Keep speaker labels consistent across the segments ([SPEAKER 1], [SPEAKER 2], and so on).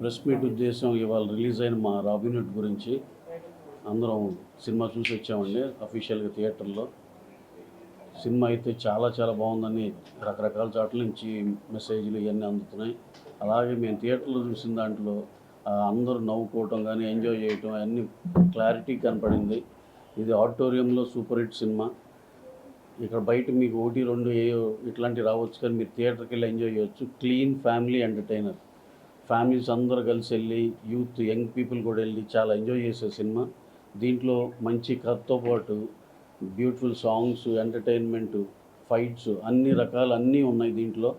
[SPEAKER 1] Press meet ఉద్దేశం ఇవాళ release అయిన మా రాబిన్హుడ్ గురించి అందరం సినిమా చూసి వచ్చామండి అఫీషియల్గా థియేటర్లో. సినిమా అయితే చాలా చాలా బాగుందని రకరకాల చోట్ల నుంచి మెసేజ్లు ఇవన్నీ అందుతున్నాయి. అలాగే మేము థియేటర్లో చూసిన దాంట్లో అందరూ నవ్వుకోవటం కానీ ఎంజాయ్ చేయటం అన్నీ క్లారిటీ కనపడింది. ఇది ఆడిటోరియంలో సూపర్ హిట్ సినిమా. ఇక్కడ బయట మీకు ఒకటి రెండు ఇట్లాంటివి రావచ్చు, కానీ మీరు థియేటర్కి వెళ్ళి ఎంజాయ్ చేయొచ్చు. Clean family entertainer. ఫ్యామిలీస్ అందరూ కలిసి వెళ్ళి, యూత్ యంగ్ పీపుల్ కూడా వెళ్ళి చాలా ఎంజాయ్ చేసే సినిమా. దీంట్లో మంచి కథతో పాటు బ్యూటిఫుల్ సాంగ్స్, ఎంటర్టైన్మెంట్, ఫైట్స్ అన్ని రకాలు అన్నీ ఉన్నాయి దీంట్లో.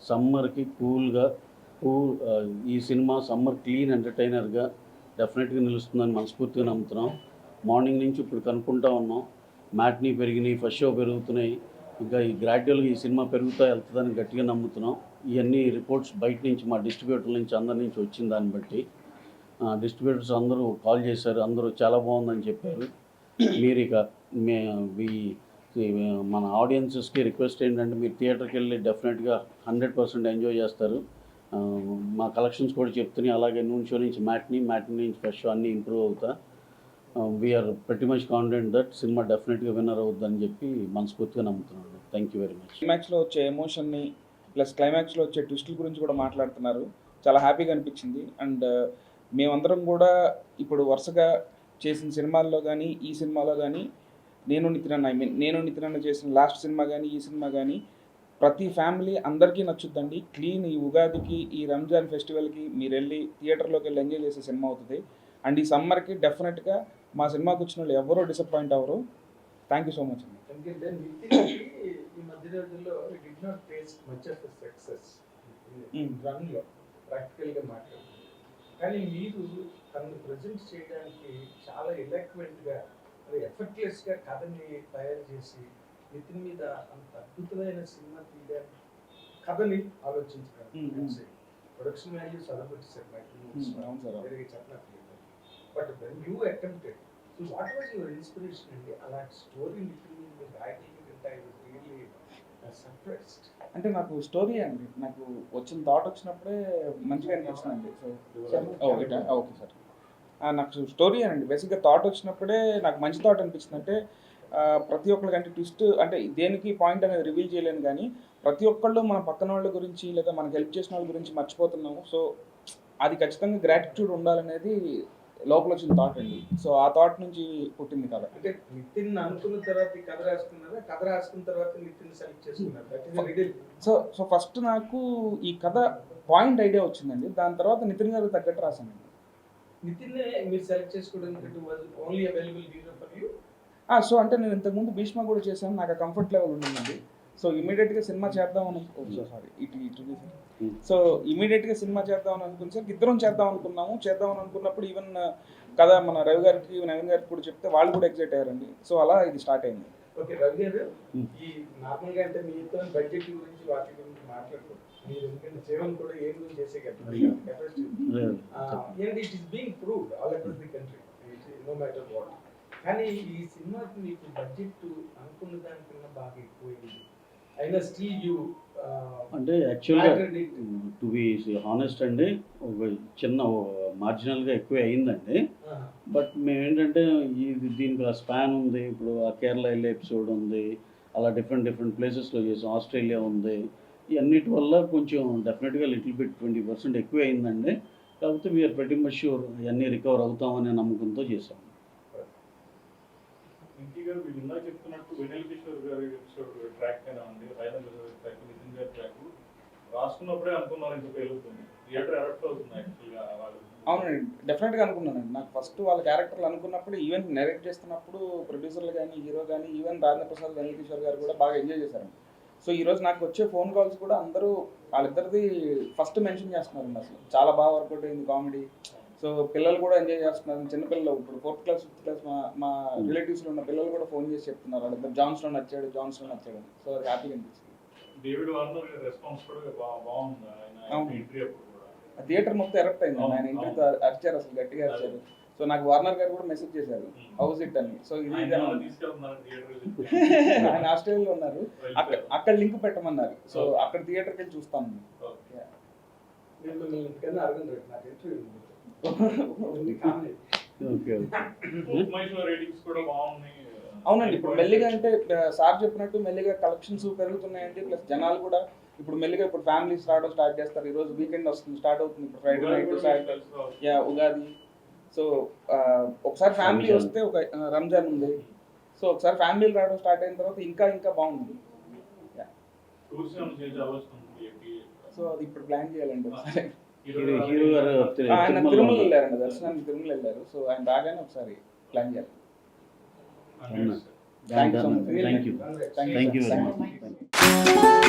[SPEAKER 1] సమ్మర్కి కూల్గా ఈ సినిమా సమ్మర్ క్లీన్ ఎంటర్టైనర్గా డెఫినెట్గా నిలుస్తుందని మనస్ఫూర్తిగా నమ్ముతున్నాం. మార్నింగ్ నుంచి ఇప్పుడు కనుక్కుంటా ఉన్నాం, మ్యాట్నీ పెరిగినాయి, ఫస్ట్ షో పెరుగుతున్నాయి, ఇంకా ఈ గ్రాడ్యువల్గా ఈ సినిమా పెరుగుతూ వెళ్తుందని గట్టిగా నమ్ముతున్నాం. ఇవన్నీ రిపోర్ట్స్ బయట నుంచి మా డిస్ట్రిబ్యూటర్ల నుంచి అందరి నుంచి వచ్చిన దాన్ని బట్టి డిస్ట్రిబ్యూటర్స్ అందరూ కాల్ చేశారు, అందరూ చాలా బాగుందని చెప్పారు. మీరు ఇక మన ఆడియన్సెస్కి రిక్వెస్ట్ ఏంటంటే మీరు థియేటర్కి వెళ్ళి డెఫినెట్గా 100% ఎంజాయ్ చేస్తారు. మా కలెక్షన్స్ కూడా చెప్తున్నాయి. అలాగే నూన్ షో నుంచి మ్యాట్నీ నుంచి ఫస్ట్ షో అన్నీ ఇంప్రూవ్ అవుతా. We are pretty much confident that cinema డెఫినెట్గా విన్నర్ అవుతుందని చెప్పి మనస్ఫూర్తిగా నమ్ముతున్నాను. Thank you very much.
[SPEAKER 2] క్లైమాక్స్లో వచ్చే ఎమోషన్ని ప్లస్ క్లైమాక్స్లో వచ్చే ట్విస్టుల గురించి కూడా మాట్లాడుతున్నారు. చాలా హ్యాపీగా అనిపించింది. అండ్ మేమందరం కూడా ఇప్పుడు వరుసగా చేసిన సినిమాల్లో కానీ ఈ సినిమాలో కానీ నేను నితిన్ చేసిన లాస్ట్ సినిమా కానీ ఈ సినిమా కానీ ప్రతి ఫ్యామిలీ అందరికీ నచ్చుద్దండి. క్లీన్ ఈ ఉగాదికి ఈ రంజాన్ ఫెస్టివల్కి మీరు వెళ్ళి థియేటర్లోకి వెళ్ళి ఎంజాయ్ చేసే సినిమా అవుతుంది. అండ్ ఈ సమ్మర్కి డెఫినెట్గా మా సినిమాకి వచ్చిన వాళ్ళు ఎవరూ డిసప్పాయింట్ అవ్వరు. థ్యాంక్ యూ సో మచ్ అండి.
[SPEAKER 3] ఎందుకంటే ఈ మధ్య రోజుల్లో did not taste much of success రన్లో ప్రాక్టికల్గా మాట్లాడుతుంది. కానీ మీరు తనను ప్రజెంట్ చేయడానికి చాలా ఎలక్వెంట్గా మరి ఎఫర్ట్లెస్గా కథని తయారు చేసి నితిన్ మీద అంత అద్భుతమైన సినిమా తీయడానికి కథని ఆలోచించడానికి ప్రొడక్షన్ వాల్యూస్ అదొకటిసారి వేరే చెప్పలేదు. But when you attempted, so what was your inspiration అండి? అలాంటి స్టోరీ నితిన్ మీద రాయడానికి ఐ వాజ్ రియల్లీ సర్ప్రైజ్డ్.
[SPEAKER 2] అంటే నాకు స్టోరీ అండి, నాకు వచ్చిన థాట్ వచ్చినప్పుడే మంచిగా అనిపిస్తుందండి. సో ఓకే సార్, నాకు స్టోరీ అండి బేసిక్గా థాట్ వచ్చినప్పుడే నాకు మంచి థాట్ అనిపిస్తుంది. అంటే ప్రతి ఒక్కరికి అంటే ట్విస్ట్ అంటే దేనికి పాయింట్ అనేది రివీల్ చేయలేను, కానీ ప్రతి ఒక్కళ్ళు మన పక్కన వాళ్ళ గురించి లేదా మనకు హెల్ప్ చేసిన వాళ్ళ గురించి మర్చిపోతున్నాము. సో అది ఖచ్చితంగా గ్రాటిట్యూడ్ ఉండాలనేది లోపల వచ్చిన థాట్ అండి. సో ఆ థాట్ నుంచి పుట్టింది కథ.
[SPEAKER 3] అంటే నితిన్ అనుకున్న తర్వాత కథ రాసుకున్నారా, కథ రాసుకున్న తర్వాత నితిన్ సెలెక్ట్ చేసుకున్నారు?
[SPEAKER 2] సో ఫస్ట్ నాకు ఈ కథ పాయింట్ ఐడియా వచ్చిందండి, దాని తర్వాత నితిన్ గారికి తగ్గట్టు రాశానండి.
[SPEAKER 3] నితిన్ మీరు సెలెక్ట్ చేసుకోవడానికి only available hero for you?
[SPEAKER 2] So అంటే నేను ఇంతకుముందు భీష్మ కూడా చేశాను, నాకు కంఫర్ట్ లెవెల్ ఉండిందండి. సో ఇమీడియట్గా సినిమా చేద్దామని ఇమీడియట్గా సినిమా చేద్దామని అనుకుని సార్ ఇద్దరం చేద్దామని అనుకున్నప్పుడు ఈవెన్ కథ మన రవి గారికి నవీన్ గారికి కూడా చెప్తే వాళ్ళు కూడా ఎక్సైట్ అయ్యారండి. సో అలా ఇది స్టార్ట్ అయింది.
[SPEAKER 3] ఓకే రవి గారు, ఈ నార్మల్గా అంటే మీతో బడ్జెట్ గురించి వాటి గురించి మాట్లాడుకోండి. మీరు ఎందుకంటే జీవన్ కూడా ఏం చేసే capacity and it is being proved all across the country no matter what. కానీ ఈ సినిమాకి మీకు బడ్జెట్ అనుకున్న దానికన్నా బాగా ఎక్కువైంది. అయినా స్టిల్ యూ
[SPEAKER 1] అంటే యాక్చువల్గా టు బి హానెస్ట్ అండి, ఒక చిన్న మార్జినల్గా ఎక్కువే అయిందండి. బట్ మేము ఏంటంటే దీనికి స్పాన్ ఉంది. ఇప్పుడు ఆ కేరళ వెళ్ళే ఎపిసోడ్ ఉంది, అలా డిఫరెంట్ ప్లేసెస్లో చేసాం, ఆస్ట్రేలియా ఉంది. ఈ అన్నిటి వల్ల కొంచెం డెఫినెట్గా లిటిల్ బిట్ 20% ఎక్కువే అయిందండి. కాకపోతే వీఆర్ pretty much sure ఇవన్నీ రికవర్ అవుతామనే నమ్మకంతో చేసాం.
[SPEAKER 4] వెంకీ గారు మీరు ఇందాక చెప్తున్నట్టు వెన్నెల కిషోర్ గారి ట్రాక్ అయినా ఉంది, రైనల్ ట్రాక్, నితిన్ గారి ట్రాక్ రాసుకున్నప్పుడే అనుకున్నారు ఇంకొక వెళ్తుంది థియేటర్ ఎఫెక్ట్ అవుతుంది యాక్చువల్గా.
[SPEAKER 2] అవునండి, డెఫినెట్గా అనుకున్నానండి. నాకు ఫస్ట్ వాళ్ళ క్యారెక్టర్లు అనుకున్నప్పుడు ఈవెన్ నెరేట్ చేస్తున్నప్పుడు ప్రొడ్యూసర్లు కానీ హీరో కానీ ఈవెన్ రాజేంద్ర ప్రసాద్ వెన్నెల కిషోర్ గారు కూడా బాగా ఎంజాయ్ చేశారండి. సో ఈరోజు నాకు వచ్చే ఫోన్ కాల్స్ కూడా అందరూ వాళ్ళిద్దరిది ఫస్ట్ మెన్షన్ చేస్తున్నారండి. అసలు చాలా బాగా వర్కౌట్ అయింది కామెడీ. సో పిల్లలు కూడా ఎంజాయ్ చేస్తున్నారు, చిన్నపిల్లలు ఇప్పుడు 4th క్లాస్ 5th క్లాస్ మా రిలేటివ్స్లో ఉన్న పిల్లలు కూడా ఫోన్ చేసి చెప్తున్నారు వాళ్ళిద్దరు జాన్స్లో నచ్చాడు. సో అది హ్యాపీగా అనిపిస్తుంది.
[SPEAKER 4] డేవిడ్ వార్నర్ రెస్పాన్స్ కూడా బాగుంది.
[SPEAKER 2] థియేటర్ మొత్తం ఎరప్ట్ అయింది, ఆయన ఇంటర్వ్యూతో అరిచారు, అసలు గట్టిగా అరిచారు. సో నాకు వార్నర్ గారు కూడా మెసేజ్ చేశారు హౌస్ ఇట్ అని. సో ఇది ఆయన ఆస్ట్రేలియాలో ఉన్నారు, అక్కడ లింక్ పెట్టమన్నారు. సో అక్కడ థియేటర్కి వెళ్ళి చూస్తాను.
[SPEAKER 3] నేను మిమ్మల్ని ఎందుకన్నా అడగను రేపు నాకు interview comedy.
[SPEAKER 1] Okay
[SPEAKER 4] Maheshwar ratings కూడా బాగున్నాయి.
[SPEAKER 2] అవునండి, ఇప్పుడు మెల్లిగా అంటే సార్ చెప్పినట్టు మెల్లిగా కలెక్షన్స్ పెరుగుతున్నాయండి. ప్లస్ జనాలు కూడా ఇప్పుడు మెల్లిగా ఇప్పుడు ఫ్యామిలీస్ రావడం స్టార్ట్ చేస్తారు. ఈరోజు వీకెండ్ వస్తుంది, స్టార్ట్ అవుతుంది ఇప్పుడు Friday night Saturday, yeah Ugadi. So ఒకసారి ఫ్యామిలీ వస్తే ఒక రంజాన్ ఉంది. సో ఒకసారి ఫ్యామిలీలు రావడం స్టార్ట్ అయిన తర్వాత ఇంకా ఇంకా బాగుంది. సో అది ఇప్పుడు ప్లాన్ చేయాలండి ఒకసారి.
[SPEAKER 1] హీరో గారు
[SPEAKER 2] ఆయన తిరుమల వెళ్ళారండి, దర్శనానికి తిరుమల వెళ్ళారు. సో ఆయన రాగానే ఒకసారి ప్లాన్ చేయాలి.
[SPEAKER 1] Thank you
[SPEAKER 2] Thank you so much.
[SPEAKER 1] Thank you
[SPEAKER 2] Thank you,
[SPEAKER 1] thank you
[SPEAKER 2] sir.
[SPEAKER 1] Very much.